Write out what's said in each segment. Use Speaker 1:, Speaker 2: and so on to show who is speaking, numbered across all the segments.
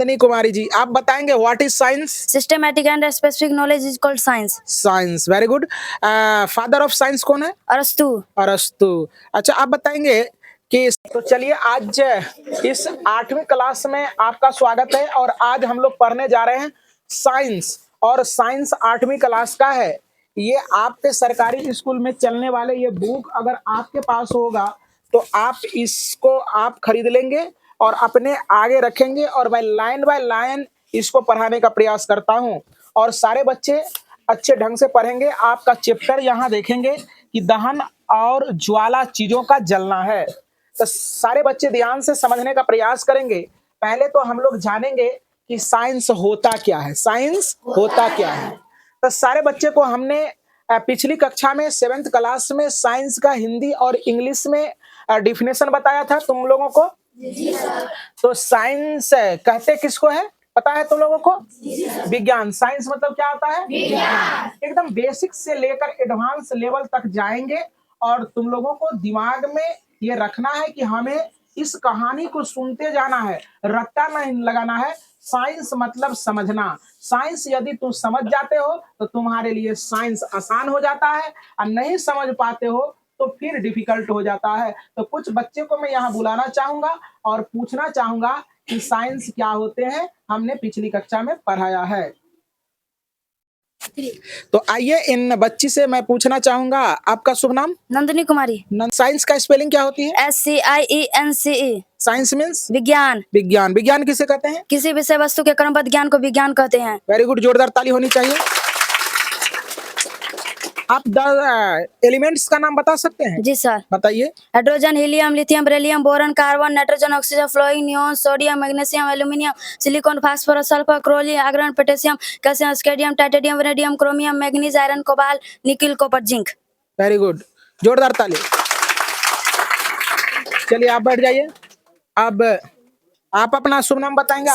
Speaker 1: नंदिनी कुमारी जी, आप बताएंगे what is science?
Speaker 2: Systematic and specific knowledge is called science.
Speaker 1: Science, very good. Father of science कौन है?
Speaker 2: Arastu.
Speaker 1: अरस्तु। अच्छा, आप बताएंगे कि तो चलिए आज इस 8वीं क्लास में आपका स्वागत है और आज हम लोग पढ़ने जा रहे हैं साइंस। और साइंस 8वीं क्लास का है। ये आपके सरकारी स्कूल में चलने वाले ये बुक अगर आपके पास होगा तो आप इसको आप खरीद लेंगे और अपने आगे रखेंगे और मैं लाइन बाय लाइन इसको पढ़ाने का प्रयास करता हूं और सारे बच्चे अच्छे ढंग से पढ़ेंगे। आपका चैप्टर यहाँ देखेंगे कि दहन और ज्वाला चीजों का जलना है, तो सारे बच्चे ध्यान से समझने का प्रयास करेंगे। पहले तो हम लोग जानेंगे कि साइंस होता क्या है। साइंस होता क्या है, तो सारे बच्चे को हमने पिछली कक्षा में 7th क्लास में साइंस का हिंदी और इंग्लिश में डिफिनेशन बताया था तुम लोगों को। तो साइंस कहते किसको है पता है तुम लोगों को? विज्ञान। साइंस मतलब क्या होता है? विज्ञान। एकदम बेसिक से लेकर एडवांस लेवल तक जाएंगे और तुम लोगों को दिमाग में ये रखना है कि हमें इस कहानी को सुनते जाना है, रट्टा नहीं लगाना है। साइंस मतलब समझना। साइंस यदि तुम समझ जाते हो तो तुम्हारे लिए साइंस आसान हो जाता है और नहीं समझ पाते हो तो फिर डिफिकल्ट हो जाता है। तो कुछ बच्चे को मैं यहाँ बुलाना चाहूंगा और पूछना चाहूंगा कि साइंस क्या होते हैं, हमने पिछली कक्षा में पढ़ाया है। तो आइए इन बच्ची से मैं पूछना चाहूंगा, आपका शुभ नाम?
Speaker 2: नंदिनी कुमारी।
Speaker 1: साइंस का स्पेलिंग क्या होती है?
Speaker 2: SCIENCE।
Speaker 1: साइंस मीन्स
Speaker 2: विज्ञान।
Speaker 1: विज्ञान। विज्ञान किसे कहते हैं?
Speaker 2: किसी विषय वस्तु के क्रमबद्ध ज्ञान को विज्ञान कहते हैं।
Speaker 1: वेरी गुड, जोरदार ताली होनी चाहिए। आप एलिमेंट्स का नाम बता सकते हैं?
Speaker 2: जी सर।
Speaker 1: बताइए।
Speaker 2: Hydrogen, helium, lithium, beryllium, boron, carbon, nitrogen, oxygen, fluorine, neon, sodium, magnesium, aluminium, silicon, phosphorus, sulphur, क्रोली, iron, potassium, calcium, scandium, titanium, vanadium, chromium, manganese, iron, cobalt, nickel, copper, zinc.
Speaker 1: Very good, जोरदार ताली। चलिए आप बैठ जाइए। अब आप अपना शुभ नाम बताएंगे?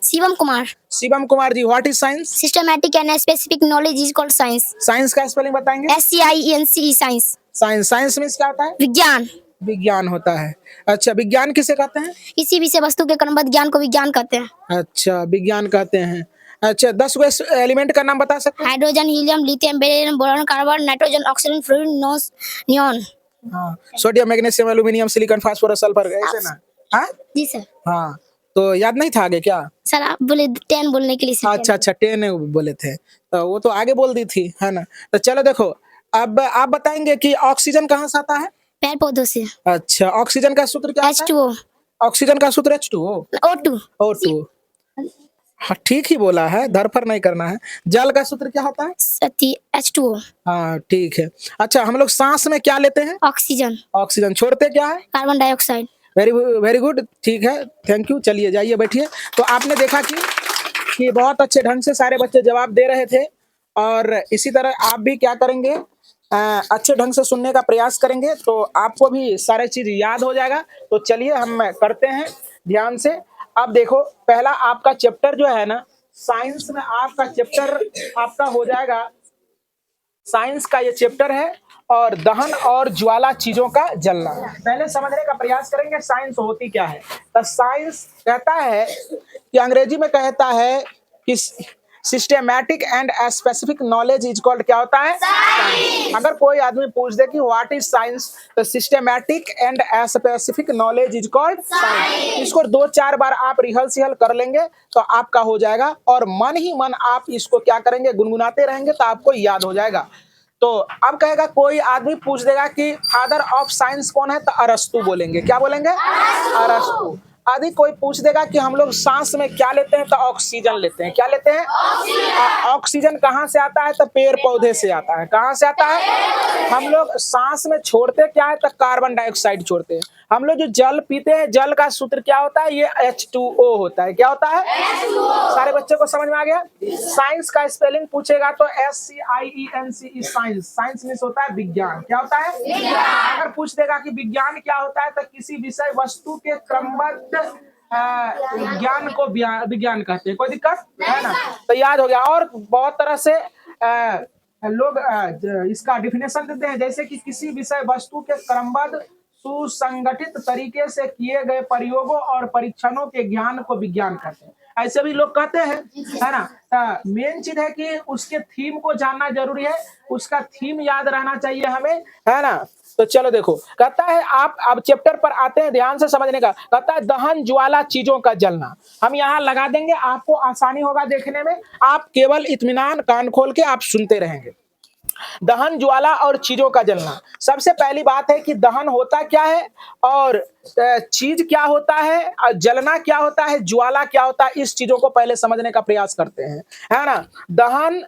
Speaker 3: Shivam Kumar.
Speaker 1: Shivam Kumar ji, what is science?
Speaker 3: Systematic and specific knowledge is called science.
Speaker 1: Science का स्पेलिंग बताएंगे?
Speaker 3: SCIENCE science.
Speaker 1: Science. Science means क्या होता है?
Speaker 3: विज्ञान।
Speaker 1: विज्ञान होता है। अच्छा, विज्ञान किसे कहते हैं?
Speaker 3: किसी विषय वस्तु के क्रमबद्ध ज्ञान को विज्ञान कहते हैं।
Speaker 1: अच्छा, विज्ञान कहते हैं। अच्छा, 10 एलिमेंट का नाम बता सकते हैं?
Speaker 3: Hydrogen, helium, lithium, beryllium, boron, carbon, nitrogen, oxygen, fluorine, neon.
Speaker 1: हाँ, sodium, magnesium, aluminium, silicon, phosphorus, sulphur, ऐसे ना? हाँ
Speaker 3: जी सर।
Speaker 1: हाँ, तो याद नहीं था आगे क्या?
Speaker 3: सर आप बोले 10 बोलने के लिए।
Speaker 1: अच्छा 10 बोले थे, तो वो तो आगे बोल दी थी, है ना? तो चलो देखो, अब आप बताएंगे कि ऑक्सीजन कहाँ से आता है?
Speaker 3: पेड़ पौधों से।
Speaker 1: अच्छा, ऑक्सीजन का सूत्र क्या होता है?
Speaker 3: H2O।
Speaker 1: ऑक्सीजन का सूत्र H2O।
Speaker 3: O2।
Speaker 1: O2। हाँ, ठीक ही बोला है, धरफर नहीं करना है। जल का सूत्र क्या होता है?
Speaker 3: सती H2O।
Speaker 1: हाँ, ठीक है। अच्छा, हम लोग सांस में क्या लेते हैं?
Speaker 3: ऑक्सीजन।
Speaker 1: ऑक्सीजन। छोड़ते क्या है?
Speaker 3: Carbon dioxide.
Speaker 1: वेरी गुड, ठीक है, थैंक यू। चलिए जाइए बैठिए। तो आपने देखा कि बहुत अच्छे ढंग से सारे बच्चे जवाब दे रहे थे और इसी तरह आप भी क्या करेंगे, अच्छे ढंग से सुनने का प्रयास करेंगे तो आपको भी सारे चीज याद हो जाएगा। तो चलिए हम करते हैं ध्यान से। अब देखो, पहला आपका चैप्टर जो है ना, साइंस में आपका चैप्टर आपका हो जाएगा, साइंस का ये चैप्टर है और दहन और ज्वाला चीजों का जलना। पहले समझने का प्रयास करेंगे साइंस होती क्या है। तो साइंस कहता है कि अंग्रेजी में कहता है कि systematic and specific knowledge is called, क्या होता है? साइंस। अगर कोई आदमी पूछ दे कि व्हाट इज साइंस, तो systematic and specific knowledge is called science. इसको 2-4 बार आप रिहर्सल कर लेंगे तो आपका हो जाएगा और मन ही मन आप इसको क्या करेंगे, गुनगुनाते रहेंगे तो आपको याद हो जाएगा। तो अब कहेगा, कोई आदमी पूछ देगा कि फादर ऑफ साइंस कौन है, तो अरस्तु बोलेंगे। क्या बोलेंगे? अरस्तु। यदि कोई पूछ देगा कि हम लोग सांस में क्या लेते हैं, तो ऑक्सीजन लेते हैं। क्या लेते हैं? ऑक्सीजन कहाँ से आता है, तो पेड़ पौधे से आता है। कहाँ से आता है? हम लोग सांस में छोड़ते क्या है, तो कार्बन डाइऑक्साइड छोड़ते हैं। हम लोग जो जल पीते हैं, जल का सूत्र क्या होता है? ये H2O होता है। क्या होता है? H2O। सारे बच्चे को समझ में आ गया? साइंस का स्पेलिंग पूछेगा तो SCIENCE साइंस। साइंस मीन्स होता है विज्ञान। क्या होता है? विज्ञान। अगर पूछ देगा कि विज्ञान क्या होता है, तो किसी विषय वस्तु के क्रमबद्ध ज्ञान को विज्ञान कहते हैं। कोई दिक्कत है ना? तो याद हो गया। और बहुत तरह से लोग इसका डिफिनेशन देते हैं, जैसे कि किसी विषय वस्तु के क्रमबद्ध सुसंगठित तरीके से किए गए प्रयोगों और परीक्षणों के ज्ञान को विज्ञान कहते हैं। ऐसे भी लोग कहते हैं, है ना। मेन चीज है कि उसके थीम को जानना जरूरी है, उसका थीम याद रहना चाहिए हमें, है ना। तो चलो देखो, कहता है आप अब चैप्टर पर आते हैं, ध्यान से समझने का। कहता है दहन ज्वाला चीजों का जलना, हम यहाँ लगा देंगे, आपको आसानी होगा देखने में, आप केवल इत्मीनान कान खोल के आप सुनते रहेंगे। दहन ज्वाला और चीजों का जलना, सबसे पहली बात है कि दहन होता क्या है और चीज क्या होता है और जलना क्या होता है, ज्वाला क्या होता है, इस चीजों को पहले समझने का प्रयास करते हैं, है ना। दहन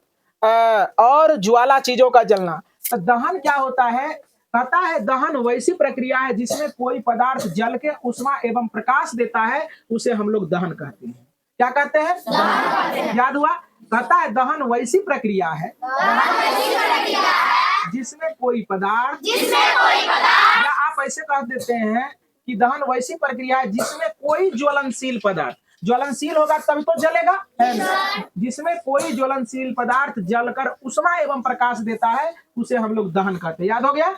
Speaker 1: और ज्वाला चीजों का जलना, तो दहन क्या होता है, कहता है दहन वैसी प्रक्रिया है जिसमें कोई पदार्थ जल के उष्मा एवं प्रकाश देता है, उसे हम लोग दहन कहते हैं। क्या कहते हैं? दहन। याद हुआ? कहता है दहन वैसी प्रक्रिया है जिसमें कोई पदार्थ, या आप ऐसे कह देते हैं कि दहन वैसी प्रक्रिया है जिसमें कोई ज्वलनशील पदार्थ, ज्वलनशील होगा तभी तो जलेगा, है ना। जिसमें कोई ज्वलनशील पदार्थ जलकर उष्मा एवं प्रकाश देता है, उसे हम लोग दहन कहते हैं। याद हो गया?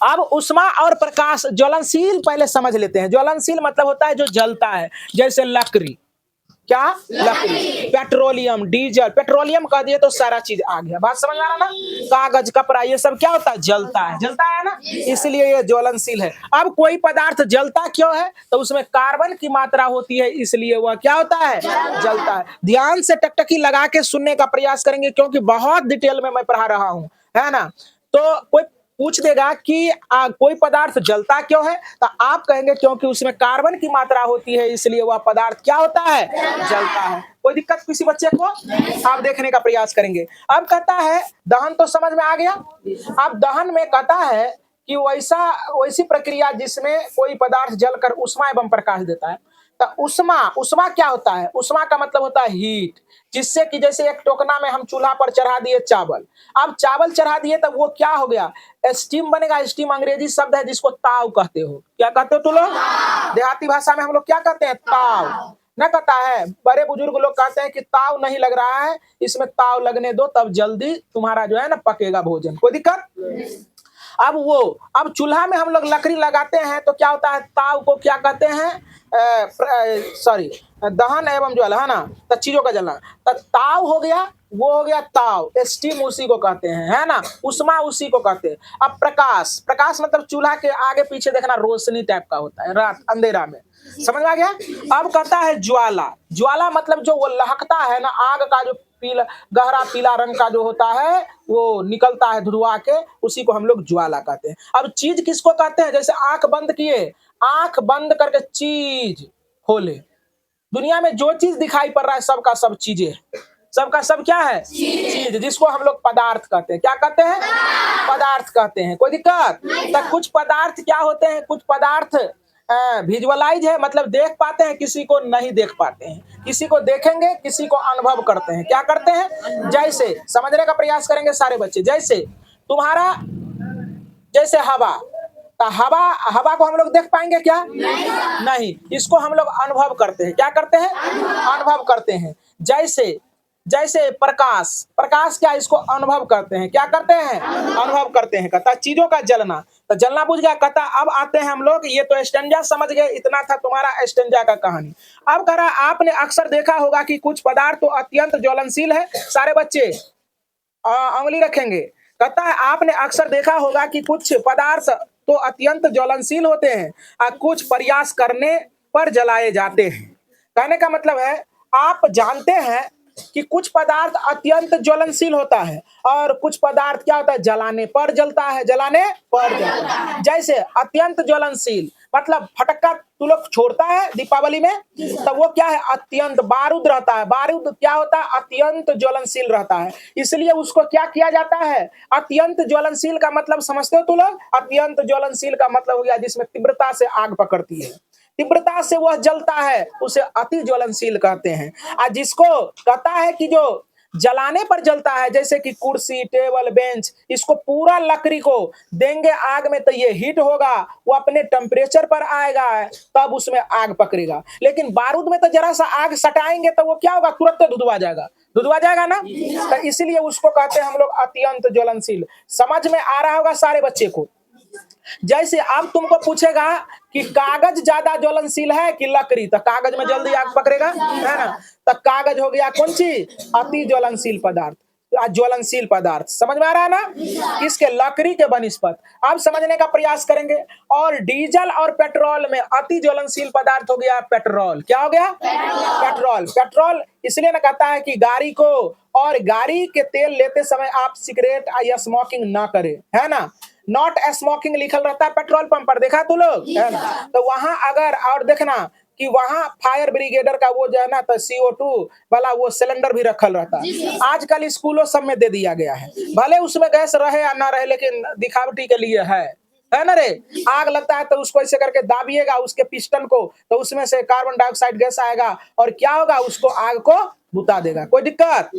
Speaker 1: अब उष्मा और प्रकाश, ज्वलनशील पहले समझ लेते हैं। ज्वलनशील मतलब होता है जो जलता है, जैसे लकड़ी, क्या? लकड़ी, पेट्रोलियम, डीजल, पेट्रोलियम कह दिए तो सारा चीज आ गया, बात समझ आ रहा ना। कागज, कपड़ा, ये सब क्या होता है? जलता है, जलता है ना, इसलिए ये ज्वलनशील है। अब कोई पदार्थ जलता क्यों है, तो उसमें कार्बन की मात्रा होती है, इसलिए वह क्या होता है? जलता है। ध्यान से टकटकी लगा के सुनने का प्रयास करेंगे, क्योंकि बहुत डिटेल में मैं पढ़ा रहा हूं, है ना। तो कोई पूछ देगा कि कोई पदार्थ जलता क्यों है, तो आप कहेंगे क्योंकि उसमें कार्बन की मात्रा होती है, इसलिए वह पदार्थ क्या होता है? जलता है। कोई दिक्कत किसी बच्चे को? आप देखने का प्रयास करेंगे। अब कहता है दहन तो समझ में आ गया। अब दहन में कहता है कि वैसी प्रक्रिया जिसमें कोई पदार्थ जलकर उष्मा एवं प्रकाश देता है। तो उष्मा क्या होता है? उष्मा का मतलब होता है हीट, जिससे कि जैसे एक टोकना में हम चूल्हा पर चढ़ा दिए चावल, अब चावल चढ़ा दिए तब वो क्या हो गया? स्टीम बनेगा। स्टीम अंग्रेजी शब्द है जिसको ताव कहते हो। क्या कहते हो तुम लोग? देहाती भाषा में हम लोग क्या कहते हैं? ताव न कहता है। बड़े बुजुर्ग लोग कहते हैं कि ताव नहीं लग रहा है, इसमें ताव लगने दो, तब जल्दी तुम्हारा जो है ना पकेगा भोजन। कोई दिक्कत? अब चूल्हा में हम लोग लकड़ी लगाते हैं तो क्या होता है? ताव को क्या कहते हैं? दहन एवं ज्वाला, है ना। तो चीजों का जलना, तो ताव हो गया, वो हो गया ताव, स्टीम उसी को कहते हैं, है ना। उष्मा उसी को कहते हैं। अब प्रकाश मतलब चूल्हा के आगे पीछे देखना रोशनी टाइप का होता है, रात अंधेरा में, समझ में आ गया। अब कहता है ज्वाला मतलब जो वो लहकता है ना, आग का जो गहरा पीला रंग का जो होता है वो निकलता है धुआं के, उसी को हम लोग ज्वाला कहते हैं। अब चीज किसको कहते हैं? जैसे आंख बंद किए, आंख बंद करके चीज खोले, दुनिया में जो चीज दिखाई पड़ रहा है सबका सब चीजें, सबका सब क्या है? चीज, जिसको हम लोग पदार्थ कहते हैं। क्या कहते हैं? पदार्थ कहते हैं। कोई दिक्कत? तो कुछ पदार्थ क्या होते हैं? कुछ पदार्थ विजुअलाइज है, मतलब देख पाते हैं, किसी को नहीं देख पाते हैं, किसी को देखेंगे, किसी को अनुभव करते हैं। क्या करते हैं? जैसे समझने का प्रयास करेंगे सारे बच्चे। जैसे तुम्हारा, जैसे हवा, तो हवा को हम लोग देख पाएंगे क्या? नहीं, इसको हम लोग अनुभव करते हैं। क्या करते हैं? अनुभव करते हैं। जैसे प्रकाश क्या? इसको अनुभव करते हैं। क्या करते हैं? अनुभव करते हैं। कहता चीजों का जलना, तो जलना बुझ गया। कहता अब आते हैं हम लोग, ये तो स्टेंजा समझ गए, इतना था तुम्हारा स्टेंजा का कहानी। अब कह रहा, आपने अक्सर देखा होगा कि कुछ पदार्थ तो अत्यंत ज्वलनशील है। सारे बच्चे उंगली रखेंगे। कहता है आपने अक्सर देखा होगा कि कुछ पदार्थ तो अत्यंत ज्वलनशील होते हैं और कुछ प्रयास करने पर जलाए जाते हैं। कहने का मतलब है, आप जानते हैं कि कुछ पदार्थ अत्यंत ज्वलनशील होता है और कुछ पदार्थ क्या होता है? जलाने पर जलता है, जलाने पर जलता है। जैसे अत्यंत ज्वलनशील मतलब फटक्का तू लोग छोड़ता है दीपावली में, तो वो क्या है? अत्यंत बारूद रहता है। बारूद क्या होता है? अत्यंत ज्वलनशील रहता है, इसलिए उसको क्या किया जाता है? अत्यंत ज्वलनशील का मतलब समझते हो तू लोग? अत्यंत ज्वलनशील का मतलब हो गया जिसमें तीव्रता से आग पकड़ती है, तीव्रता से वह जलता है, उसे अति ज्वलनशील कहते हैं। और जिसको कहता है कि जो जलाने पर जलता है, जैसे कि कुर्सी, टेबल, बेंच, इसको पूरा लकड़ी को देंगे आग में तो ये हीट होगा, वो अपने टेम्परेचर पर आएगा, तब उसमें आग पकड़ेगा। लेकिन बारूद में तो जरा सा आग सटाएंगे तो वो क्या होगा? तुरंत धुधवा जाएगा ना। तो इसलिए उसको कहते हैं हम लोग अत्यंत ज्वलनशील। समझ में आ रहा होगा सारे बच्चे को? जैसे अब तुमको पूछेगा कि कागज ज्यादा ज्वलनशील है कि लकड़ी, तो कागज में जल्दी आग पकड़ेगा, है ना। तो कागज हो गया कौन चीज, अति ज्वलनशील पदार्थ, ज्वलनशील पदार्थ। समझ में आ रहा है ना, किसके, लकड़ी के बनिस्पत। अब समझने का प्रयास करेंगे। और डीजल और पेट्रोल में अति ज्वलनशील पदार्थ हो गया पेट्रोल। क्या हो गया, पेट्रोल। पेट्रोल इसलिए ना कहता है कि गाड़ी को, और गाड़ी के तेल लेते समय आप सिगरेट या स्मोकिंग ना करें, है ना। नॉट स्मोकिंग लिखल रहता है पेट्रोल पंप पर, देखा तू लोग, है ना। तो वहां अगर, और देखना कि वहां फायर ब्रिगेडर का वो जो है ना, तो CO2 वाला वो सिलेंडर भी रखल रहता है। आजकल स्कूलों सब में दे दिया गया है, भले उसमें गैस रहे या ना रहे, लेकिन दिखावटी के लिए है ना रे। आग लगता है तो उसको ऐसे करके दाबिएगा उसके पिस्टन को, तो उसमें से कार्बन डाइऑक्साइड गैस आएगा, और क्या होगा, उसको आग को बुता देगा। कोई दिक्कत।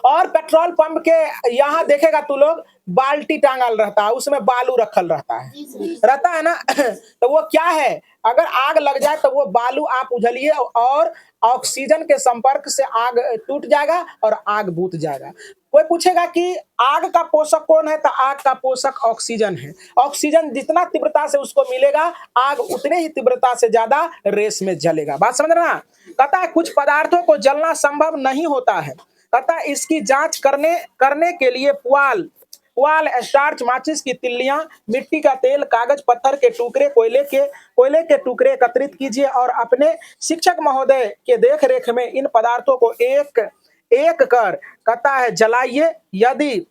Speaker 1: और पेट्रोल पंप के यहाँ देखेगा तू लोग, बाल्टी टांगल रहता है, उसमें बालू रखल रहता है ना। तो वो क्या है, अगर आग लग जाए तो वो बालू आप उझलिए और ऑक्सीजन के संपर्क से आग टूट जाएगा और आग बुझ जाएगा। कोई पूछेगा कि आग का पोषक कौन है, तो आग का पोषक ऑक्सीजन है। ऑक्सीजन जितना तीव्रता से उसको मिलेगा, आग उतने ही तीव्रता से ज्यादा रेस में जलेगा। बात समझ रहे ना। कहता है कुछ पदार्थों को जलना संभव नहीं होता है, कहता है इसकी जांच करने के लिए पुआल, स्टार्च, माचिस की तिल्लियां, मिट्टी का तेल, कागज, पत्थर के टुकड़े, कोयले के टुकड़े एकत्रित कीजिए और अपने शिक्षक महोदय के देख रेख में इन पदार्थों को एक एक कर, कहता है जलाइए। यदि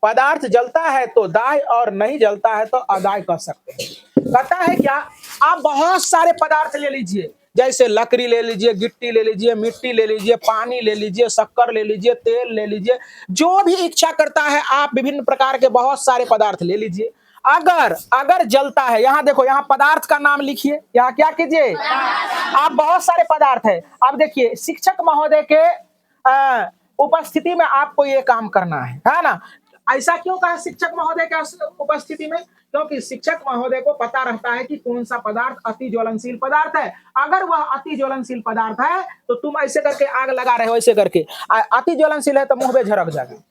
Speaker 1: पदार्थ जलता है तो दाय और नहीं जलता है तो अदाय कर सकते हैं। कहता है क्या, आप बहुत सारे पदार्थ ले लीजिए, जैसे लकड़ी ले लीजिए, गिट्टी ले लीजिए, मिट्टी ले लीजिए, पानी ले लीजिए, शक्कर ले लीजिए, तेल ले लीजिए, जो भी इच्छा करता है आप विभिन्न प्रकार के बहुत सारे पदार्थ ले लीजिए। अगर जलता है, यहाँ देखो, यहाँ पदार्थ का नाम लिखिए, यहाँ क्या कीजिए, आप बहुत सारे पदार्थ है। आप देखिए शिक्षक महोदय के उपस्थिति में आपको ये काम करना है ना। ऐसा क्यों कहा शिक्षक महोदय के उपस्थिति में, क्योंकि शिक्षक महोदय को पता रहता है कि कौन सा पदार्थ अति ज्वलनशील पदार्थ है। अगर वह अति ज्वलनशील पदार्थ है तो तुम ऐसे करके आग लगा रहे हो, ऐसे करके अति ज्वलनशील है तो मुंह पे झरक जाएगा,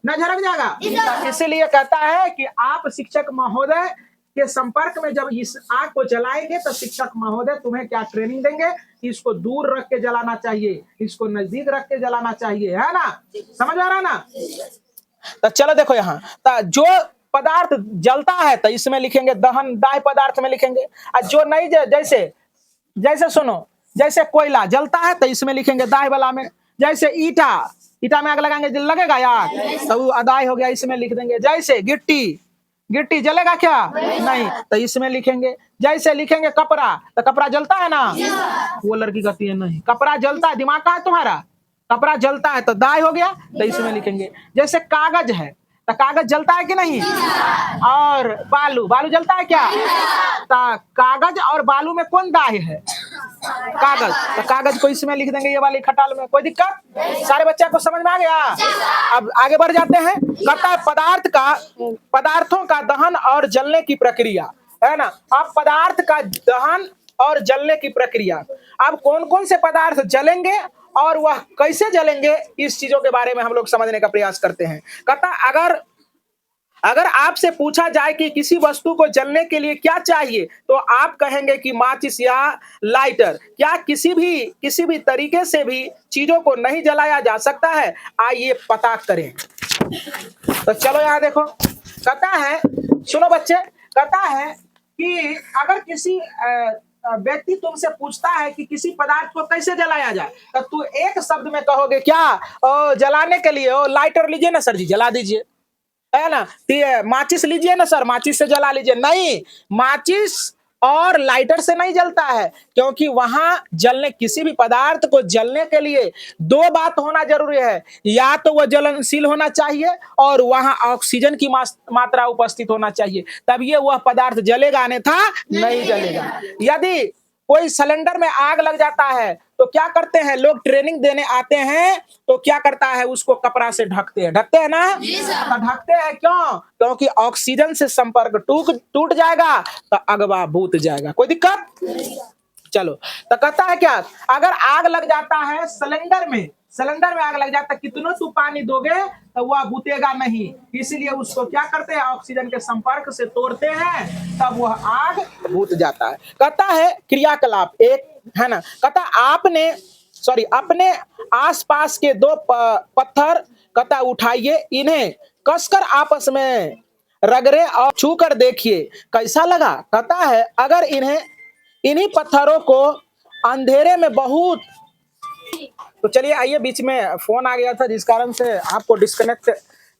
Speaker 1: न झरक जाएगा। इसीलिए कहता है कि आप शिक्षक महोदय के संपर्क में जब इस आग को जलाएंगे तो शिक्षक महोदय तुम्हें क्या ट्रेनिंग देंगे, इसको दूर रख के जलाना चाहिए, इसको नजदीक रख के जलाना चाहिए, है ना। समझ आ रहा है ना। तो चलो देखो यहाँ, तो जो पदार्थ जलता है तो इसमें लिखेंगे दहन, दाह पदार्थ में लिखेंगे। और जो नहीं, जैसे सुनो, जैसे कोयला जलता है तो इसमें लिखेंगे दाह वाला में। जैसे ईटा में आग लगाएंगे, लगेगा यार, तो वो अदाय हो गया, इसमें लिख देंगे। जैसे गिट्टी जलेगा क्या, नहीं, तो इसमें लिखेंगे। जैसे लिखेंगे कपड़ा, तो कपड़ा जलता है ना, वो लड़की कहती है नहीं, कपड़ा जलता है, दिमाग का है तुम्हारा, कपड़ा जलता है तो दाय हो गया, तो इसमें लिखेंगे। जैसे कागज है तो कागज जलता है कि नहीं, और बालू जलता है क्या, तो कागज और बालू में कौन दाय है, कागज, तो कागज को इसमें लिख देंगे, ये वाली खटाल में। कोई दिक्कत, सारे बच्चे को समझ में आ गया। अब आगे बढ़ जाते हैं। कहता है पदार्थों का दहन और जलने की प्रक्रिया, है ना। अब पदार्थ का दहन और जलने की प्रक्रिया, अब कौन कौन से पदार्थ जलेंगे और वह कैसे जलेंगे, इस चीजों के बारे में हम लोग समझने का प्रयास करते हैं। कहता अगर आपसे पूछा जाए कि किसी वस्तु को जलने के लिए क्या चाहिए, तो आप कहेंगे कि माचिस या लाइटर। क्या किसी भी तरीके से भी चीजों को नहीं जलाया जा सकता है, आइए पता करें। तो चलो यहाँ देखो, कहता है, सुनो बच्चे, कहता है कि अगर किसी व्यक्ति तुमसे पूछता है कि किसी पदार्थ को कैसे जलाया जाए, तो तू एक शब्द में कहोगे क्या, जलाने के लिए लाइटर लीजिए ना सर जी, जला दीजिए, है ना। माचिस लीजिए ना सर, माचिस से जला लीजिए। नहीं, माचिस और लाइटर से नहीं जलता है, क्योंकि वहां किसी भी पदार्थ को जलने के लिए दो बात होना जरूरी है, या तो वह ज्वलनशील होना चाहिए और वहां ऑक्सीजन की मात्रा उपस्थित होना चाहिए, तब ये वह पदार्थ जलेगा, अन्यथा नहीं जलेगा। यदि कोई सिलेंडर में आग लग जाता है तो क्या करते हैं लोग, ट्रेनिंग देने आते हैं तो क्या करता है, उसको कपड़ा से ढकते हैं ना, तो ढकते हैं क्यों, क्योंकि ऑक्सीजन से संपर्क टूट जाएगा तो अगवा बुझ जाएगा। कोई दिक्कत, चलो। तो कहता है क्या, अगर आग लग जाता है सिलेंडर में, सिलेंडर में आग लग जाता, कितना तू पानी दोगे तो वह बुतेगा नहीं, इसीलिए उसको क्या करते हैं, ऑक्सीजन के संपर्क से तोड़ते हैं, तब वह आग बुझ जाता है। कहता है क्रियाकलाप एक है ना, कहता आपने अपने आसपास के दो पत्थर कहता उठाइए, इन्हें कसकर आपस में रगड़े और छू कर देखिए कैसा लगा। कहता है अगर इन्हीं पत्थरों को अंधेरे में बहुत, तो चलिए आइए, बीच में फोन आ गया था जिस कारण से आपको डिस्कनेक्ट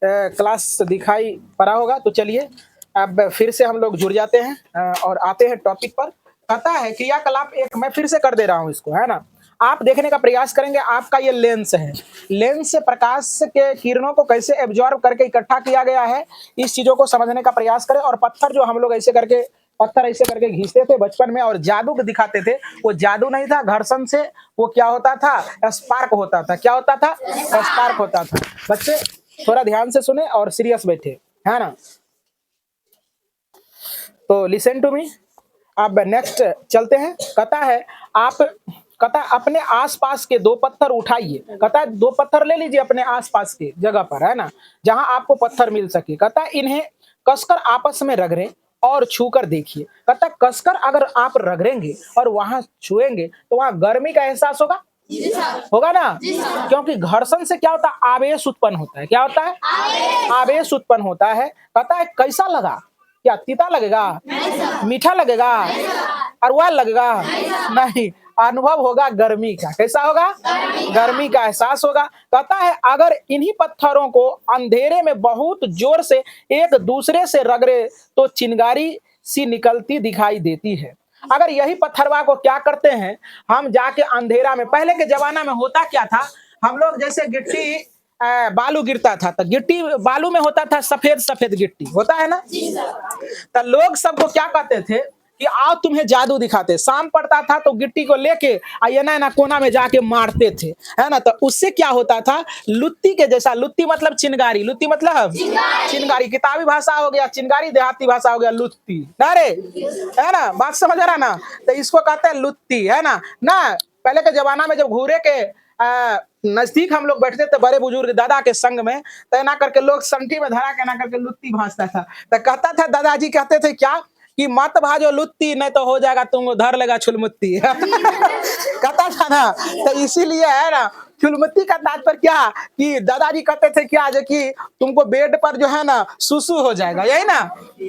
Speaker 1: क्लास दिखाई पड़ा होगा। तो चलिए अब फिर से हम लोग जुड़ जाते हैं और आते हैं टॉपिक पर। कहता है क्रियाकलाप एक, मैं फिर से कर दे रहा हूं इसको, है ना। आप देखने का प्रयास करेंगे, आपका ये लेंस है, लेंस से प्रकाश के किरणों को कैसे एब्जॉर्ब करके इकट्ठा किया गया है, इस चीजों को समझने का प्रयास करें। और पत्थर जो हम लोग ऐसे करके घिसते थे बचपन में और जादू दिखाते थे, वो जादू नहीं था, घर्षण से वो क्या होता था, स्पार्क होता था। क्या होता था, स्पार्क होता था। बच्चे थोड़ा ध्यान से सुने और सीरियस बैठे, है ना। तो लिसन टू मी, अब नेक्स्ट चलते हैं। कहता अपने आसपास के दो पत्थर उठाइए। कहता है दो पत्थर ले लीजिए अपने आसपास के जगह पर, है ना, जहां आपको पत्थर मिल सके। कहता है इन्हें कसकर आपस में रगड़ें और छूकर देखिए। कहता है कसकर अगर आप रगड़ेंगे और वहां छुएंगे तो वहां गर्मी का एहसास होगा ना, क्योंकि घर्षण से क्या होता है, आवेश उत्पन्न होता है। क्या होता है, आवेश उत्पन्न होता है। कहता है कैसा लगा, क्या तीता लगेगा, मीठा लगेगा, अरवाल लगेगा, नहीं, अनुभव होगा गर्मी का। कैसा होगा, गर्मी का एहसास होगा। कहता है अगर इन्हीं पत्थरों को अंधेरे में बहुत जोर से एक दूसरे से रगड़े तो चिंगारी सी निकलती दिखाई देती है। अगर यही पत्थरवा को क्या करते हैं, हम जाके अंधेरा में, पहले के जमाना में होता क्या था, हम लोग जैसे गिट्टी बालू गिरता था तो गिट्टी बालू में होता था, सफेद सफेद गिट्टी होता है ना, तो लोग सबको क्या कहते थे कि आओ तुम्हें जादू दिखाते। शाम पड़ता था तो गिट्टी को लेके ना कोना में जाके मारते थे, है ना। तो उससे क्या होता था, लुत्ती के जैसा, लुत्ती मतलब चिंगारी, लुत्ती मतलब चिंगारी, किताबी भाषा हो गया चिंगारी, देहाती भाषा हो गया लुत्ती, अरे है ना, बात समझ रहा ना। तो इसको कहते हैं लुत्ती, है ना। पहले के जमाना में जब घूरे के नजदीक हम लोग बैठते थे बड़े बुजुर्ग दादा के संग में, तो ना करके लोग संठी में धरा के ना करके लुत्ती भाजता था। तो कहता था दादाजी कहते थे क्या कि मत भाजो लुत्ती, नहीं तो हो जाएगा तुम धर लेगा छुलमुत्ती। कहता था ना, तो इसीलिए है ना, छुलमुत्ती का तात्पर्य क्या कि दादाजी कहते थे क्या, जो कि तुमको बेड पर जो है ना सुसु हो जाएगा, यही ना,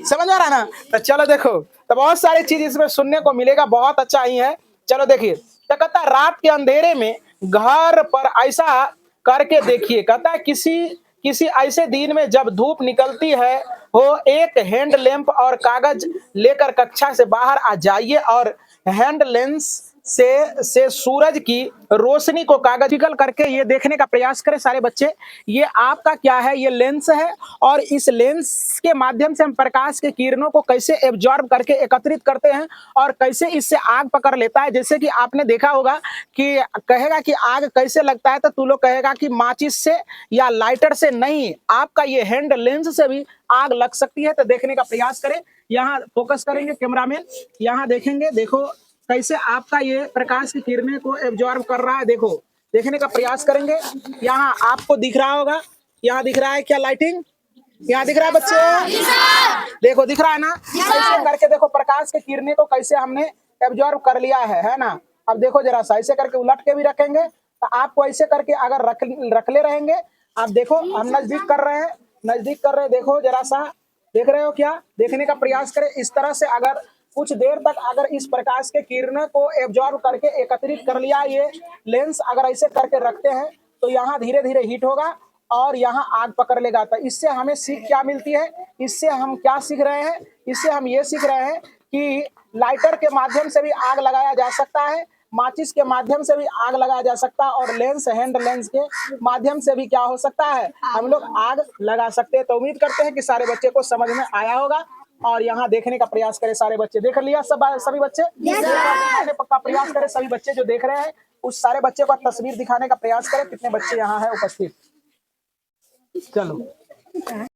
Speaker 1: समझ आ रहा ना। तो चलो देखो, तो बहुत सारी चीज इसमें सुनने को मिलेगा, बहुत अच्छा ही है। चलो देखिए, तो कहता रात के अंधेरे में घर पर ऐसा करके देखिए। कहता है किसी ऐसे दिन में जब धूप निकलती है हो, एक हैंड लैंप और कागज लेकर कक्षा से बाहर आ जाइए और हैंड लेंस से सूरज की रोशनी को कागज निकल करके ये देखने का प्रयास करें सारे बच्चे। ये आपका क्या है, ये लेंस है, और इस लेंस के माध्यम से हम प्रकाश के किरणों को कैसे एब्जॉर्ब करके एकत्रित करते हैं और कैसे इससे आग पकड़ लेता है। जैसे कि आपने देखा होगा कि कहेगा कि आग कैसे लगता है, तो तू लोग कहेगा कि माचिस से या लाइटर से, नहीं, आपका ये हैंड लेंस से भी आग लग सकती है। तो देखने का प्रयास करें, यहाँ फोकस करेंगे कैमरामैन, यहाँ देखेंगे, देखो कैसे आपका ये प्रकाश की किरणें को एब्जॉर्ब कर रहा है। देखो, देखने का प्रयास करेंगे, यहाँ आपको दिख रहा होगा, यहाँ दिख रहा है क्या, लाइटिंग यहाँ दिख रहा है बच्चे, देखो दिख रहा है ना। ऐसे करके देखो प्रकाश के किरणें को कैसे हमने एब्जॉर्ब कर लिया है ना। अब देखो जरा सा ऐसे करके उलट के भी रखेंगे, तो आपको ऐसे करके अगर रख ले रहेंगे, आप देखो हम नजदीक कर रहे हैं, देखो जरा सा, देख रहे हो क्या, देखने का प्रयास करें। इस तरह से अगर कुछ देर तक अगर इस प्रकाश के किरणों को एब्जॉर्ब करके एकत्रित कर लिया, ये लेंस अगर ऐसे करके रखते हैं, तो यहाँ धीरे धीरे हीट होगा और यहाँ आग पकड़ लेगा। तो इससे हमें सीख क्या मिलती है, इससे हम क्या सीख रहे हैं, इससे हम ये सीख रहे हैं कि लाइटर के माध्यम से भी आग लगाया जा सकता है, माचिस के माध्यम से भी आग लगाया जा सकता है, और लेंस, हैंड लेंस के माध्यम से भी क्या हो सकता है, हम लोग आग लगा सकते हैं। तो उम्मीद करते हैं कि सारे बच्चे को समझ में आया होगा, और यहाँ देखने का प्रयास करें सारे बच्चे। देख लिया सभी बच्चे, देखने का प्रयास करें सभी बच्चे जो देख रहे हैं, उस सारे बच्चे को तस्वीर दिखाने का प्रयास करें कितने बच्चे यहाँ है उपस्थित। चलो